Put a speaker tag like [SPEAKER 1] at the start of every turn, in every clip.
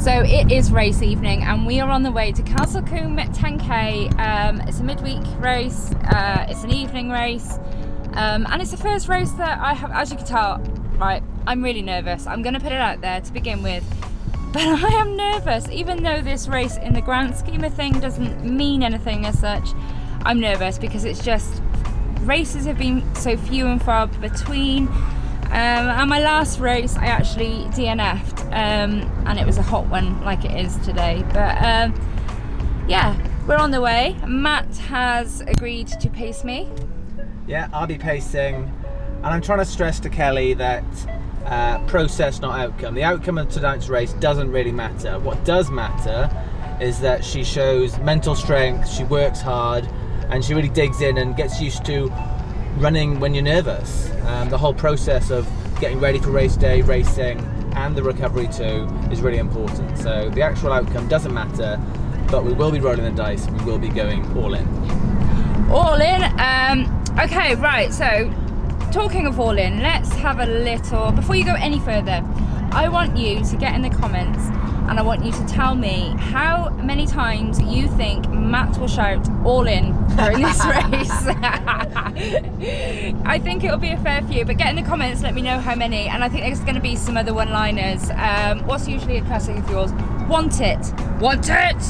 [SPEAKER 1] So it is race evening and we are on the way to COMBE 10k. It's a midweek race, it's an evening race, and it's the first race that I have, as you can tell, right, I'm really nervous. I'm going to put it out there to begin with, but I am nervous, even though this race in the grand scheme of things doesn't mean anything as such. I'm nervous because it's just, races have been so few and far between. And my last race I actually DNF'd, and it was a hot one like it is today, but yeah, we're on the way. Matt has agreed to pace me.
[SPEAKER 2] Yeah, I'll be pacing, and I'm trying to stress to Kelly that process, not outcome. The outcome of tonight's race doesn't really matter. What does matter is that she shows mental strength, she works hard, and she really digs in and gets used to running when you're nervous. The whole process of getting ready for race day, racing, and the recovery too is really important. So the actual outcome doesn't matter, but we will be rolling the dice, we will be going all in.
[SPEAKER 1] All in? Okay, right, so talking of all in, let's have a little, before you go any further, I want you to get in the comments and I want you to tell me how many times you think Matt will shout all in during this race. I think it'll be a fair few, but get in the comments, let me know how many, and I think there's going to be some other one-liners. What's usually a classic of yours? Want it. Want it!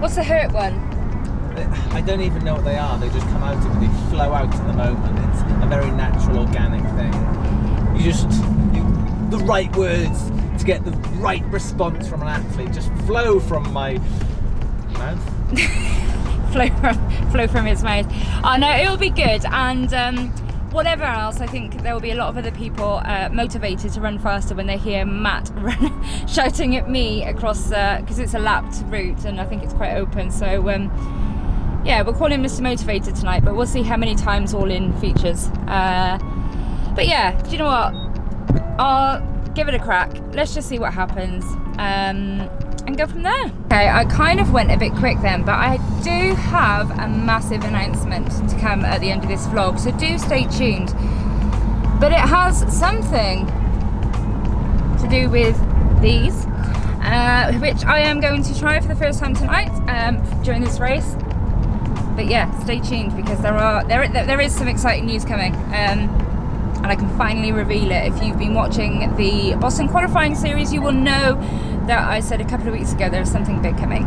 [SPEAKER 1] What's the hurt one?
[SPEAKER 2] I don't even know what they are, they just come out of it, they flow out at the moment. It's a very natural, organic thing. The right words to get the right response from an athlete just flow from my mouth. flow from his mouth. Oh no, it'll be good, and whatever else, I think there will be a lot of other people motivated to run faster when they hear Matt shouting at me across, because it's a lapped route and I think it's quite open, so yeah, we'll call him Mr. Motivated tonight, but we'll see how many times all in features. But yeah, do you know what? I'll give it a crack. Let's just see what happens and go from there. Okay, I kind of went a bit quick then, but I do have a massive announcement to come at the end of this vlog, so do stay tuned. But it has something to do with these, which I am going to try for the first time tonight during this race. But yeah, stay tuned because there is some exciting news coming. And I can finally reveal it. If you've been watching the Boston qualifying series, you will know that I said a couple of weeks ago there's something big coming.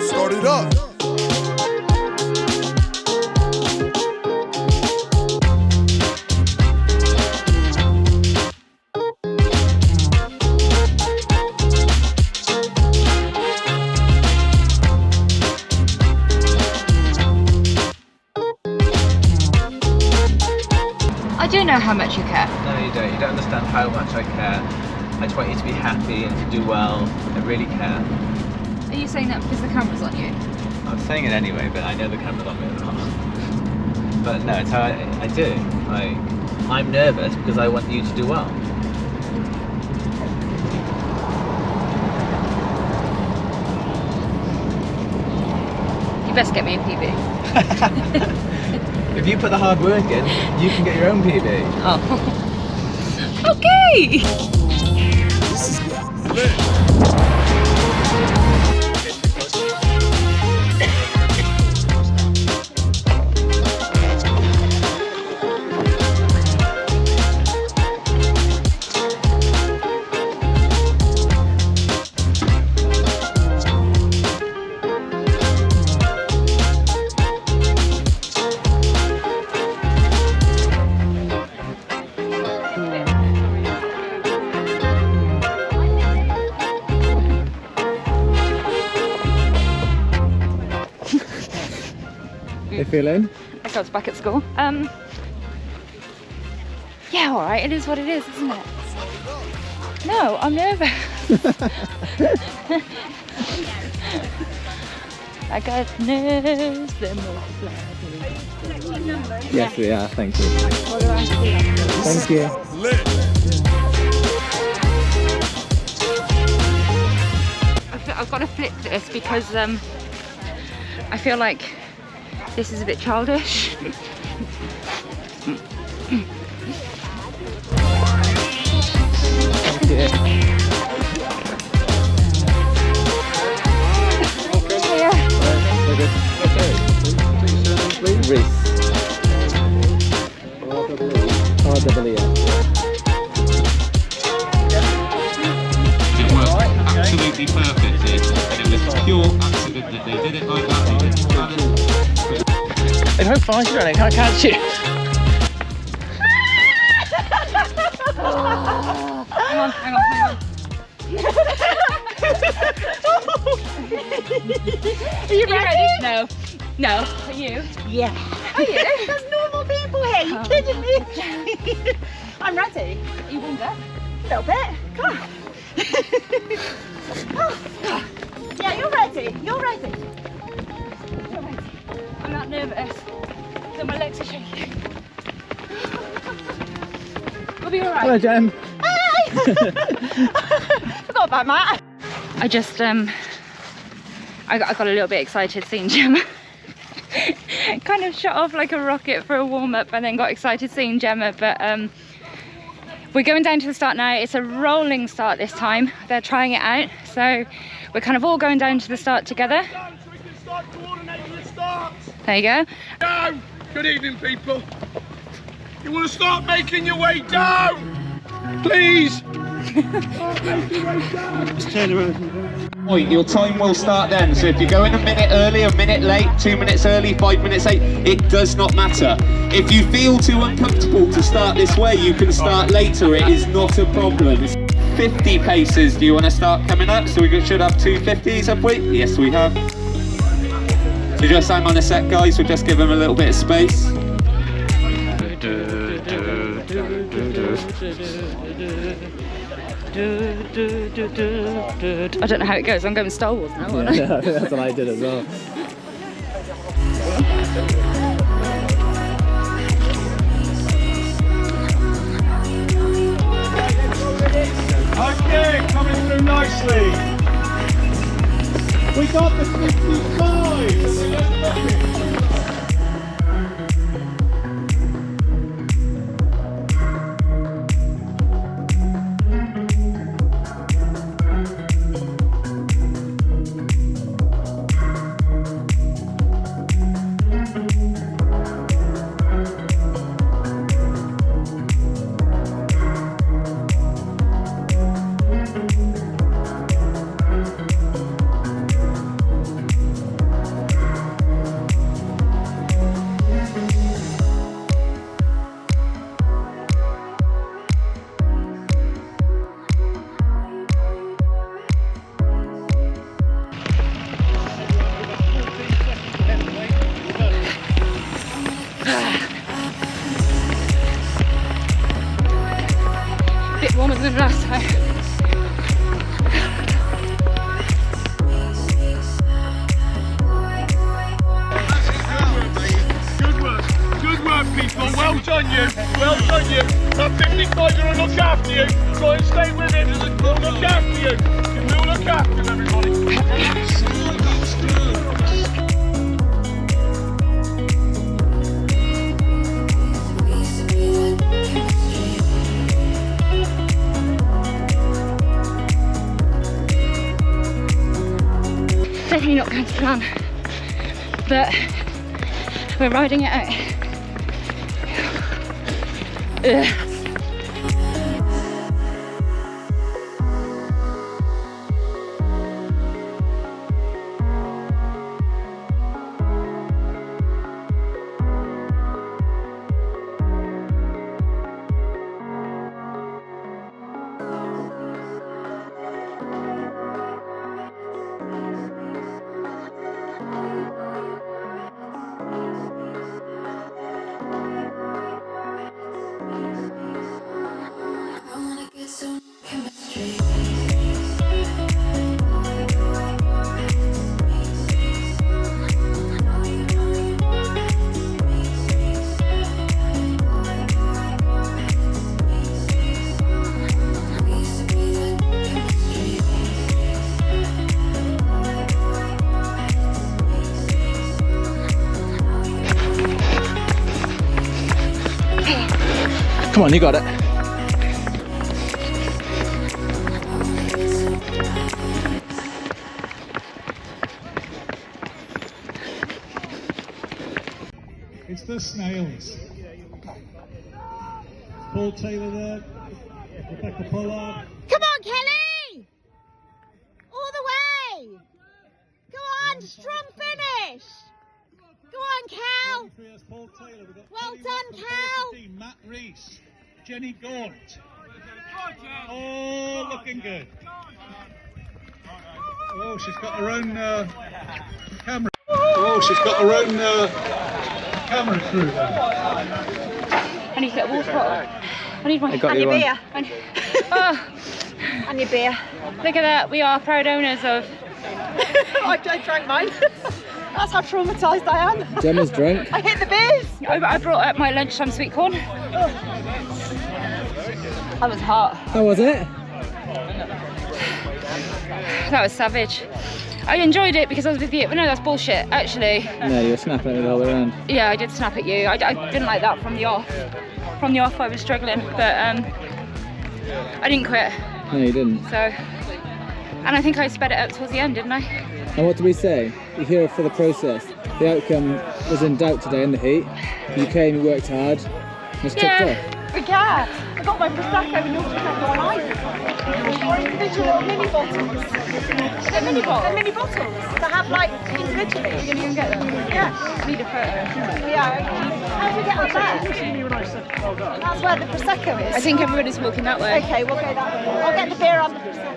[SPEAKER 3] Start it up.
[SPEAKER 1] I do know how much you care.
[SPEAKER 2] No, you don't. You don't understand how much I care. I just want you to be happy and to do well. I really care.
[SPEAKER 1] Are you saying that because the camera's on you?
[SPEAKER 2] I'm saying it anyway, but I know the camera's on me as well. But no, it's how I do. I'm nervous because I want you to do well.
[SPEAKER 1] You best get me a PB.
[SPEAKER 2] If you put the hard work in, you can get your own PB.
[SPEAKER 1] Oh. Okay!
[SPEAKER 3] This is lit.
[SPEAKER 2] You feeling?
[SPEAKER 1] I was back at school. Yeah, all right. It is what it is, isn't it? No, I'm nervous. I got nerves.
[SPEAKER 2] Yes, we are. Thank you.
[SPEAKER 1] What do I have to do?
[SPEAKER 2] Thank you.
[SPEAKER 3] Lit.
[SPEAKER 2] I've got to flip this because I feel like this is a bit childish.
[SPEAKER 4] It worked absolutely perfectly, and it was pure accident that they did it like that. They didn't plan it.
[SPEAKER 5] If I'm faster on it, I can't catch you.
[SPEAKER 2] Hang on. Are you ready? No. No. Are you?
[SPEAKER 6] Yeah.
[SPEAKER 2] Are you?
[SPEAKER 6] There's normal people here. You kidding me? I'm ready.
[SPEAKER 2] Are you warmed up?
[SPEAKER 6] A little bit. Come on. Oh. Yeah, you're ready. You're ready.
[SPEAKER 2] I'm not nervous. So my legs are shaking. We'll be alright.
[SPEAKER 5] Hello, Jem.
[SPEAKER 6] Forgot about Matt.
[SPEAKER 2] I just I got a little bit excited seeing Gemma. Kind of shot off like a rocket for a warm-up and then got excited seeing Gemma, but we're going down to the start now. It's a rolling start this time. They're trying it out, so we're kind of all going down to the start together. There you go.
[SPEAKER 3] Down! Good evening, people. You want to start making your way down? Please!
[SPEAKER 4] Point, your time will start then, so if you're going a minute early, a minute late, 2 minutes early, 5 minutes late, it does not matter. If you feel too uncomfortable to start this way, you can start later, it is not a problem. 50 paces, do you want to start coming up? So we should have 2 50s, have we? Yes, we have. So just hang on a sec, guys, we'll just give them a little bit of space.
[SPEAKER 2] I don't know how it goes. I'm going Star Wars now, aren't I?
[SPEAKER 5] Yeah, that's what I did as well.
[SPEAKER 3] Okay, coming through nicely. We got the 55.
[SPEAKER 2] Bit warmer than last time.
[SPEAKER 3] Good work, people. Well done, you. Well done, you. That 55 will look after you. Try and stay with it. We'll look after you. We'll look after everybody.
[SPEAKER 2] Definitely not going to plan, but we're riding it out. Ugh.
[SPEAKER 5] Come on, you got it.
[SPEAKER 3] It's the snails. Paul Taylor there. Rebecca Pollard.
[SPEAKER 6] Come on, Kelly! All the way! Go on, strong finish! Go on, Cal!
[SPEAKER 3] Paul Taylor. We've got
[SPEAKER 6] Well
[SPEAKER 3] Kelly
[SPEAKER 6] done,
[SPEAKER 3] Watson,
[SPEAKER 6] Cal!
[SPEAKER 3] Matt Rees. Jenny Gaunt. Oh, looking good. Oh, she's got her own camera. Oh, she's got her own camera crew there.
[SPEAKER 2] I need to get a water bottle. I need my.
[SPEAKER 5] I got
[SPEAKER 6] And
[SPEAKER 5] you
[SPEAKER 6] your
[SPEAKER 5] one.
[SPEAKER 6] beer.
[SPEAKER 2] Oh,
[SPEAKER 6] And your beer.
[SPEAKER 2] look at that. We are proud owners of.
[SPEAKER 6] I drank mine. That's how traumatised I am.
[SPEAKER 5] Gemma's drunk.
[SPEAKER 6] I hit the beers.
[SPEAKER 2] I brought up my lunchtime sweet corn. That was hot.
[SPEAKER 5] How was it?
[SPEAKER 2] That was savage. I enjoyed it because I was with you. But no, that's bullshit. Actually,
[SPEAKER 5] No, you were snapping at me all the way around.
[SPEAKER 2] yeah, I did snap at you. I didn't like that from the off. From the off, I was struggling, but I didn't quit.
[SPEAKER 5] No, you didn't.
[SPEAKER 2] So, and I think I sped it up towards the end, didn't I?
[SPEAKER 5] And what did we say? You're here for the process. The outcome was in doubt today in the heat. You came, you worked hard, just ticked off.
[SPEAKER 6] Yeah, I got my Prosecco and your Prosecco on ice. Or individual little mini bottles.
[SPEAKER 2] They're mini bottles.
[SPEAKER 6] They're mini bottles that have like individually.
[SPEAKER 2] You're gonna go get them?
[SPEAKER 6] Yeah.
[SPEAKER 2] I need a photo.
[SPEAKER 6] Yeah. How do we get on there? That's where the Prosecco is.
[SPEAKER 2] I think everybody's walking that way.
[SPEAKER 6] Okay, we'll go that way. I'll get the beer on the Prosecco.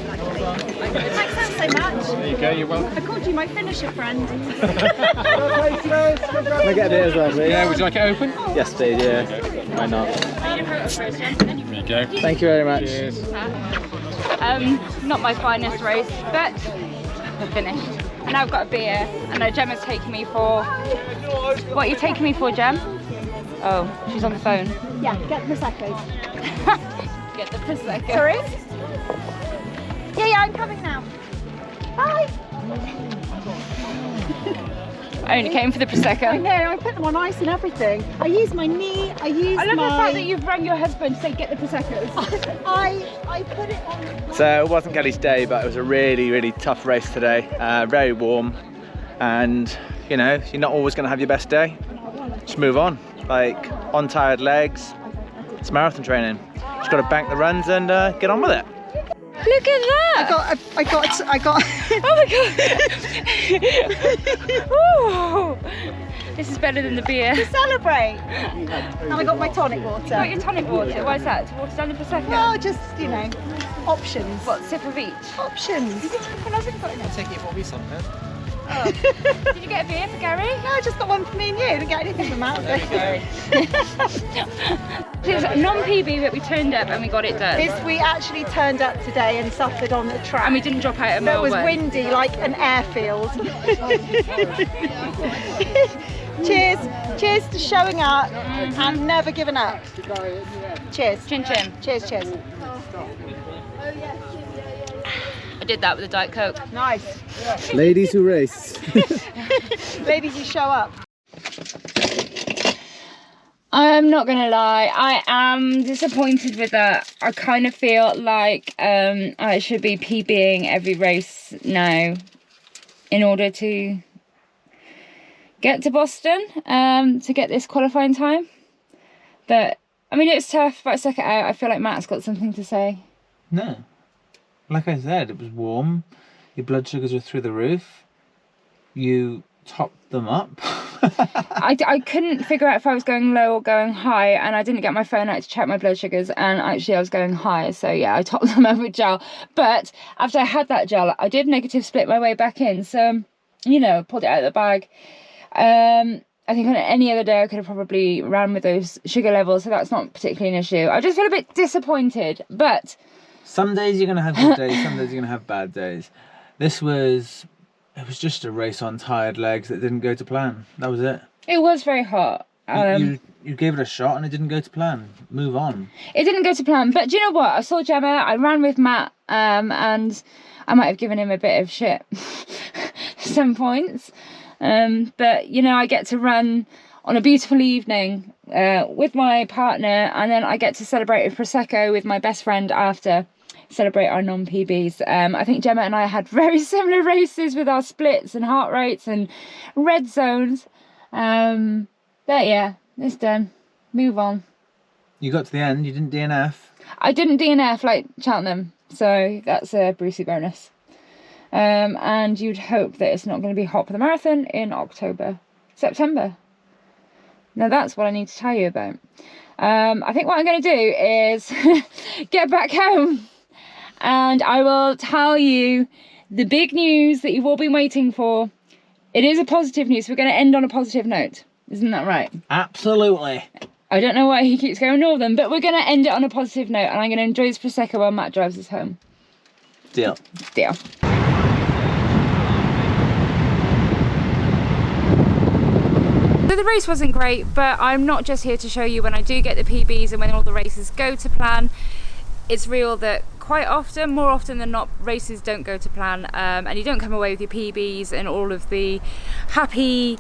[SPEAKER 6] Thanks so much.
[SPEAKER 3] There you go, you're welcome.
[SPEAKER 6] I called you my finisher friend.
[SPEAKER 5] Can I get a beer as well, please?
[SPEAKER 3] Yeah, would you like it open?
[SPEAKER 5] Yes, please, yeah. Why not?
[SPEAKER 3] There you go.
[SPEAKER 5] Thank you very much.
[SPEAKER 3] Cheers.
[SPEAKER 2] Not my finest race, but finished. And I've got a beer, and Gemma's taking me for. What are you taking me for, Gem? Oh, she's on the phone.
[SPEAKER 6] Yeah, get the Prosecco.
[SPEAKER 2] Get the Prosecco.
[SPEAKER 6] Sorry? Yeah, I'm coming now. Bye.
[SPEAKER 2] I only came for the Prosecco.
[SPEAKER 6] I know, I put them on ice and everything. I use my knee, I use
[SPEAKER 2] I love
[SPEAKER 6] my...
[SPEAKER 2] the fact that you've rang your husband to say get the Prosecco.
[SPEAKER 6] I put it on...
[SPEAKER 5] So it wasn't Kelly's day, but it was a really, really tough race today. Very warm, and you know, you're not always going to have your best day. Just move on. Like, on tired legs, it's marathon training. Just got to bank the runs and get on with it.
[SPEAKER 2] Look at that!
[SPEAKER 6] I got...
[SPEAKER 2] Oh my god! Ooh. This is better than the beer.
[SPEAKER 6] To celebrate. And I got my tonic water.
[SPEAKER 2] You got your tonic water. Why is that? To water down the Prosecco?
[SPEAKER 6] Well, just, you know, options.
[SPEAKER 2] What, sip of each?
[SPEAKER 6] Options.
[SPEAKER 2] Did you get a beer for Gary?
[SPEAKER 6] No, I just got one for me and you. I didn't get anything from that.
[SPEAKER 2] It was non-PB, but we turned up and we got it done.
[SPEAKER 6] We actually turned up today and suffered on the track.
[SPEAKER 2] And we didn't drop out a
[SPEAKER 6] That
[SPEAKER 2] mile
[SPEAKER 6] was
[SPEAKER 2] away.
[SPEAKER 6] windy like an airfield. Cheers. Cheers to showing up and never giving up. Cheers.
[SPEAKER 2] Chin chin.
[SPEAKER 6] Cheers, cheers.
[SPEAKER 2] I did that with a Diet Coke.
[SPEAKER 6] Nice.
[SPEAKER 5] Ladies who race.
[SPEAKER 6] Ladies, you show up.
[SPEAKER 2] I'm not gonna lie, I am disappointed with that. I kind of feel like I should be PBing every race now in order to get to Boston, to get this qualifying time. But I mean, it's tough, but I stuck it out. I feel like Matt's got something to say.
[SPEAKER 7] No. Like I said, it was warm. Your blood sugars were through the roof. You topped them up.
[SPEAKER 2] I couldn't figure out if I was going low or going high, and I didn't get my phone out to check my blood sugars, and actually I was going high, so yeah, I topped them up with gel. But after I had that gel, I did negative split my way back in, so you know, pulled it out of the bag. I think on any other day I could have probably ran with those sugar levels, so that's not particularly an issue. I just feel a bit disappointed, but
[SPEAKER 7] Some days you're going to have good days, some days you're going to have bad days. It was just a race on tired legs that didn't go to plan. That was it.
[SPEAKER 2] it was very hot.
[SPEAKER 7] You gave it a shot and it didn't go to plan. Move on.
[SPEAKER 2] It didn't go to plan, but do you know what? I saw Gemma, I ran with Matt, and I might have given him a bit of shit some points. But, you know, I get to run on a beautiful evening with my partner, and then I get to celebrate with Prosecco with my best friend after, celebrate our non-PBs. I think Gemma and I had very similar races with our splits and heart rates and red zones. But yeah, it's done. Move on.
[SPEAKER 7] You got to the end, you didn't DNF.
[SPEAKER 2] I didn't DNF like Cheltenham, so that's a Brucey bonus. And you'd hope that it's not going to be hot for the marathon in September. Now that's what I need to tell you about. I think what I'm going to do is get back home and I will tell you the big news that you've all been waiting for. It is a positive news. We're going to end on a positive note. Isn't that right?
[SPEAKER 7] Absolutely.
[SPEAKER 2] I don't know why he keeps going northern, but we're going to end it on a positive note, and I'm going to enjoy his Prosecco while Matt drives us home.
[SPEAKER 7] Deal.
[SPEAKER 2] Deal. So the race wasn't great, but I'm not just here to show you when I do get the PBs and when all the races go to plan. It's real that quite often, more often than not, races don't go to plan, and you don't come away with your PBs and all of the happy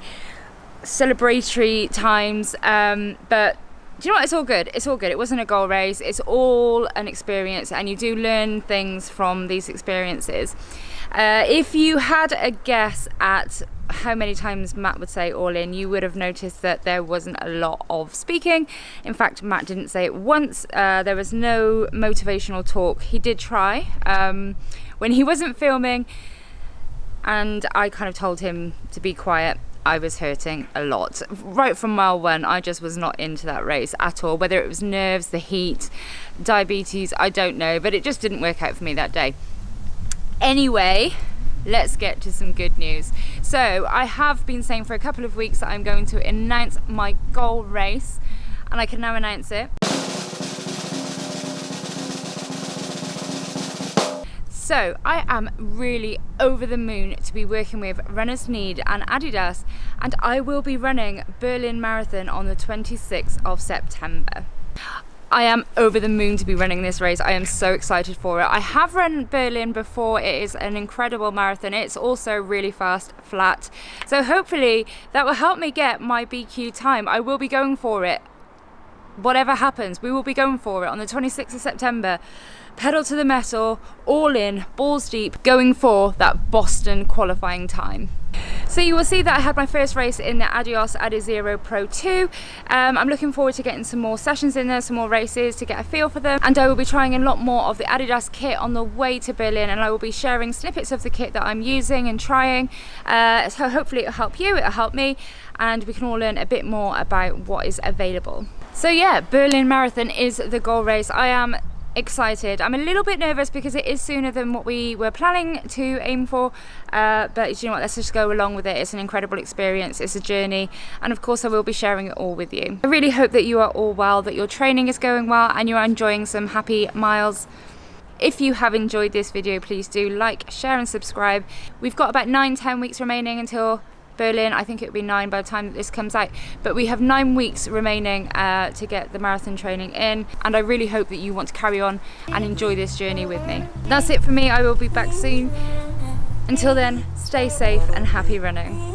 [SPEAKER 2] celebratory times, but do you know what, it's all good. It wasn't a goal race, it's all an experience, and you do learn things from these experiences. If you had a guess at how many times Matt would say all in, you would have noticed that there wasn't a lot of speaking. In fact, Matt didn't say it once. There was no motivational talk. He did try when he wasn't filming, and I kind of told him to be quiet. I was hurting a lot. Right from mile one, I just was not into that race at all. Whether it was nerves, the heat, diabetes, I don't know, but it just didn't work out for me that day. Anyway, let's get to some good news. So I have been saying for a couple of weeks that I'm going to announce my goal race, and I can now announce it. So I am really over the moon to be working with Runners Need and Adidas, and I will be running Berlin Marathon on the 26th of September. I am over the moon to be running this race. I am so excited for it. I have run Berlin before. It is an incredible marathon. It's also really fast, flat. So hopefully that will help me get my BQ time. I will be going for it. Whatever happens, we will be going for it on the 26th of September. Pedal to the metal, all in, balls deep, going for that Boston qualifying time. So you will see that I had my first race in the Adios Adizero Pro 2. I'm looking forward to getting some more sessions in there, some more races to get a feel for them, and I will be trying a lot more of the Adidas kit on the way to Berlin, and I will be sharing snippets of the kit that I'm using and trying, so hopefully it'll help you, it'll help me, and we can all learn a bit more about what is available. So yeah, Berlin Marathon is the goal race. I am excited. I'm a little bit nervous because it is sooner than what we were planning to aim for, but you know what, let's just go along with it. It's an incredible experience, it's a journey, and of course I will be sharing it all with you. I really hope that you are all well, that your training is going well, and you're enjoying some happy miles. If you have enjoyed this video, please do like, share and subscribe. We've got about 9-10 weeks remaining until Berlin. I think it will be 9 by the time that this comes out, but we have 9 weeks remaining to get the marathon training in, and I really hope that you want to carry on and enjoy this journey with me. That's it for me. I will be back soon. Until then, stay safe and happy running.